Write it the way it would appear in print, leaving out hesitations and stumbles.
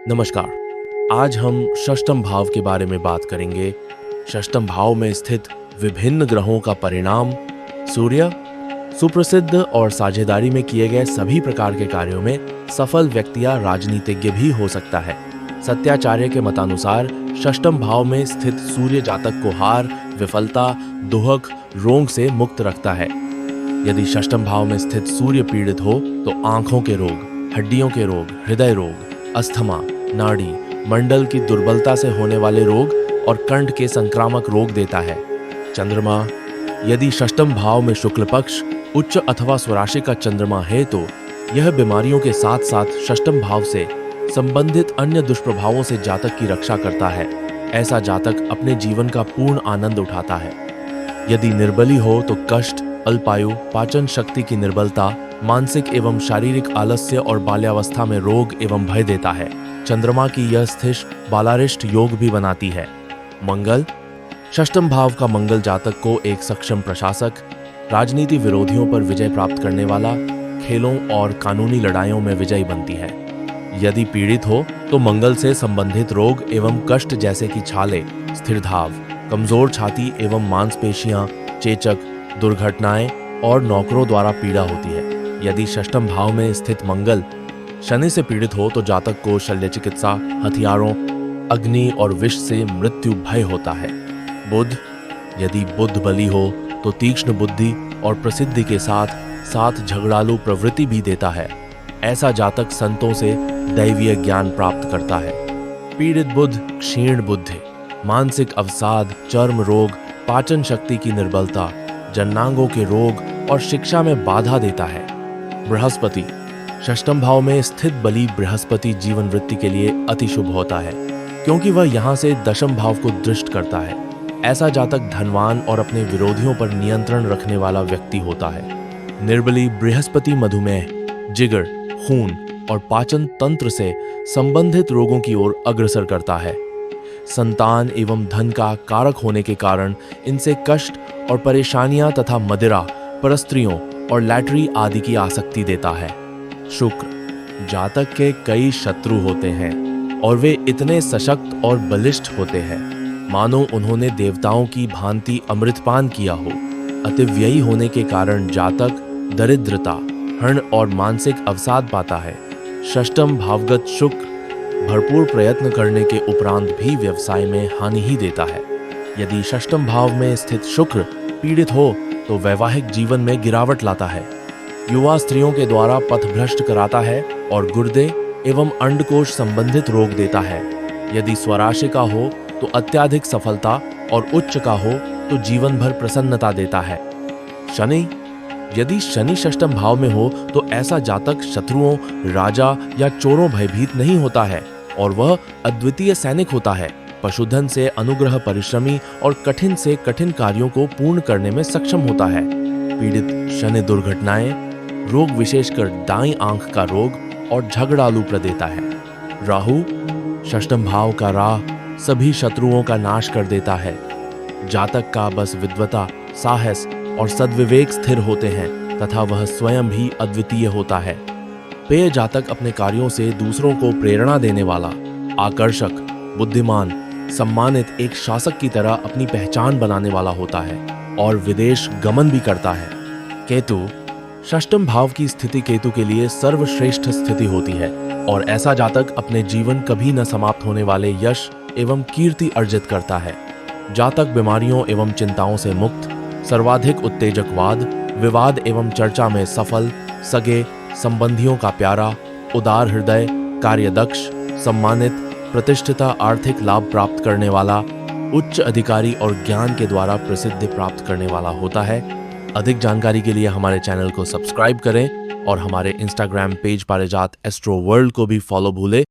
नमस्कार। आज हम षष्ठम भाव के बारे में बात करेंगे। षष्ठम भाव में स्थित विभिन्न ग्रहों का परिणाम, सूर्य सुप्रसिद्ध और साझेदारी में किए गए सभी प्रकार के कार्यों में सफल व्यक्ति या राजनीतिज्ञ भी हो सकता है। सत्याचार्य के मतानुसार षष्ठम भाव में स्थित सूर्य जातक को हार, विफलता, दुहक, रोग से मुक्त रखता है। यदि षष्ठम भाव में स्थित सूर्य पीड़ित हो तो आंखों के रोग, हड्डियों के रोग, हृदय रोग, अस्थमा, नाड़ी मंडल की दुर्बलता से होने वाले रोग और कंठ के संक्रामक रोग देता है। चंद्रमा यदि षष्ठम भाव में शुक्ल पक्ष, उच्च अथवा स्वराशि का चंद्रमा है तो यह बीमारियों के साथ साथ षष्ठम भाव से संबंधित अन्य दुष्प्रभावों से जातक की रक्षा करता है। ऐसा जातक अपने जीवन का पूर्ण आनंद उठाता है। यदि निर्बली हो तो कष्ट, अल्पायु, पाचन शक्ति की निर्बलता, मानसिक एवं शारीरिक आलस्य और बाल्यावस्था में रोग एवं भय देता है। चंद्रमा की यह स्थिति बालारिष्ट योग भी बनाती है। मंगल षष्ठम भाव का मंगल जातक को एक सक्षम प्रशासक, राजनीति विरोधियों पर विजय प्राप्त करने वाला, खेलों और कानूनी लड़ाइयों में विजयी बनती है। यदि पीड़ित हो तो मंगल से संबंधित रोग एवं कष्ट जैसे कि छाले, स्थिरधाव, कमजोर छाती एवं मांसपेशियां, चेचक, दुर्घटनाएं और नौकरों द्वारा पीड़ा होती है। यदि षष्ठम भाव में स्थित मंगल शनि से पीड़ित हो तो जातक को शल्य चिकित्सा, हथियारों, अग्नि और विष से मृत्यु भय होता है। बुध यदि बुध बली हो तो तीक्ष्ण बुद्धि और प्रसिद्धि के साथ साथ झगड़ालू प्रवृत्ति भी देता है। ऐसा जातक संतों से दैवीय ज्ञान प्राप्त करता है। पीड़ित बुध क्षीण बुद्धि, मानसिक अवसाद, चर्म रोग, पाचन शक्ति की निर्बलता, जननांगों के रोग और शिक्षा में बाधा देता है। बृहस्पति षष्ठम भाव में स्थित बली बृहस्पति जीवन वृत्ति के लिए अति शुभ होता है, क्योंकि वह यहाँ से दशम भाव को दृष्ट करता है। ऐसा जातक धनवान और अपने विरोधियों पर नियंत्रण रखने वाला व्यक्ति होता है। निर्बली बृहस्पति मधुमेह, जिगर, खून और पाचन तंत्र से संबंधित रोगों की ओर अग्रसर करता है। संतान एवं धन का कारक होने के कारण इनसे कष्ट और परेशानियां तथा मदिरा, परस्त्रियों और लैटरी आदि की आसक्ति देता है। शुक्र जातक के कई शत्रु होते हैं और वे इतने सशक्त और बलिष्ठ होते हैं मानो उन्होंने देवताओं की भांति अमृतपान किया हो। अतिव्ययी होने के कारण जातक दरिद्रता, हर्ण और मानसिक अवसाद पाता है। षष्ठम भावगत शुक्र भरपूर प्रयत्न करने के उपरांत भी व्यवसाय में हानि ही देता है। यदि षष्ठम भाव में स्थित शुक्र पीड़ित हो तो वैवाहिक जीवन में गिरावट लाता है। युवा स्त्रियों के द्वारा पथभ्रष्ट कराता है और गुर्दे एवं अंडकोश संबंधित रोग देता है। यदि स्वराशि का हो तो अत्यधिक सफलता और उच्च का हो तो जीवन भर प्रसन्नता देता है। शनि यदि शनि षष्ठम भाव में हो तो ऐसा जातक शत्रुओं, राजा या चोरों भयभीत नहीं होता है और वह अद्वितीय सैनिक होता है। पशुधन से अनुग्रह परिश्रमी और कठिन से कठिन कार्यों को पूर्ण करने में सक्षम होता है। पीड़ित शनि दुर्घटनाएं, रोग विशेषकर दाईं आंख का रोग और झगड़ालू देता है। राहु षष्ठम भाव का राह सभी शत्रुओं का नाश कर देता है। जातक का बस विद्वता, साहस और सद्विवेक स्थिर होते हैं तथा वह स्वयं भी अद्वितीय होता है। पेय जातक अपने कार्यों से दूसरों को प्रेरणा देने वाला, आकर्षक, बुद्धिमान, सम्मानित एक शासक की तरह अपनी पहचान बनाने वाला होता है और विदेश गमन भी करता है। केतु षष्ठम भाव की स्थिति केतु के लिए सर्वश्रेष्ठ स्थिति होती है और ऐसा जातक अपने जीवन कभी न समाप्त होने वाले यश एवं कीर्ति अर्जित करता है। जातक बीमारियों एवं चिंताओं से मुक्त, सर्वाधिक उत्तेजकवाद, विवाद एवं चर्चा में सफल, सगे संबंधियों का प्यारा, उदार हृदय, कार्यदक्ष, सम्मानित, प्रतिष्ठिता, आर्थिक लाभ प्राप्त करने वाला, उच्च अधिकारी और ज्ञान के द्वारा प्रसिद्धि प्राप्त करने वाला होता है। अधिक जानकारी के लिए हमारे चैनल को सब्सक्राइब करें और हमारे इंस्टाग्राम पेज पारिजात एस्ट्रो वर्ल्ड को भी फॉलो भूले।